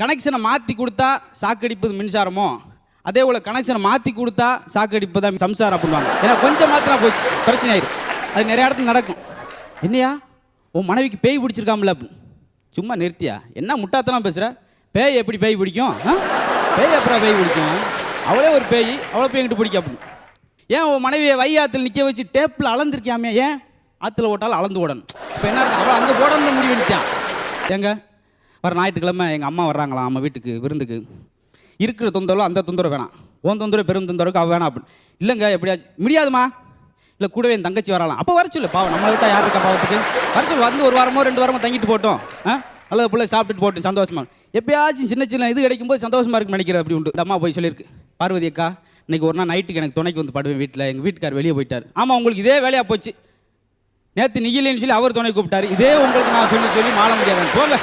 கனெக்ஷனை மாற்றி கொடுத்தா சாக்கடிப்பது மின்சாரமோ, அதே போல் கனெக்ஷனை மாற்றி கொடுத்தா சாக்கடிப்பு தான் சம்சாரம் அப்படின்வாங்க. ஏன்னா கொஞ்சம் மாத்தினா போச்சு, பிரச்சனை ஆயிடும். அது நிறைய இடத்துல நடக்கும். என்னையா உன் மனைவிக்கு பேய் பிடிச்சிருக்காமல அப்படின்னு. சும்மா நிறுத்தியா, என்ன முட்டாத்தெல்லாம் பேசுகிற? பேய் எப்படி பேய் பிடிக்கும்? பேய் அப்புறம் பேய் பிடிக்கும், அவளே ஒரு பேய், அவ்வளோ பேய் எங்கிட்ட பிடிக்கும் அப்படின்னு. ஏன் உன் மனைவியை வையாத்தில் நிற்க வச்சு டேப்பில் அளந்துருக்கியாமே, ஏன் ஆற்றுல ஓட்டாலும் அளந்து ஓடணும். இப்போ என்ன இருக்கு, அவள் அங்கே போடணும்னு முடிவு பண்ணிட்டான். ஏங்க வர ஞாயிற்றுக்கிழமை எங்கள் அம்மா வர்றாங்களாம் நம்ம வீட்டுக்கு விருந்துக்கு. இருக்கிற தொந்தரவு அந்த தொந்தரவு வேணாம், உன் தொந்தரவு பெரும் தொந்தரவுக்கு அவள் வேணாம் அப்படின்னு. இல்லைங்க எப்படியாச்சும் முடியாதுமா, இல்லை கூடவே என் தங்கச்சி வரலாம். அப்போ வர சொல்லு, பாவம் நம்மளை விட்டா யார் இருக்கா பாவத்துக்கு, வர சொல்லு. வந்து ஒரு வாரமோ 2 வாரமோ தங்கிட்டு போட்டோம், நல்லது பிள்ளை சாப்பிட்டுட்டு போட்டோம், சந்தோஷமா. எப்பயாச்சும் சின்ன சின்ன இது கிடைக்கும் போது சந்தோஷமா இருக்குன்னு நினைக்கிறேன் அப்படி உண்டு. இந்த அம்மா போய் சொல்லியிருக்கு, பார்வதி அக்கா இன்னைக்கு ஒரு நாள் நைட்டுக்கு எனக்கு துணைக்கு வந்து படுவேன் வீட்டில், எங்கள் வீட்டுக்கார் வெளியே போயிட்டார். ஆமாம் உங்களுக்கு இதே வேலையாக போச்சு, நேற்று நிகழ்ச்சின்னு சொல்லி அவர் துணை கூப்பிட்டாரு, இதே உங்களுக்கு நான் சொல்லி மாற முடியாது போங்க.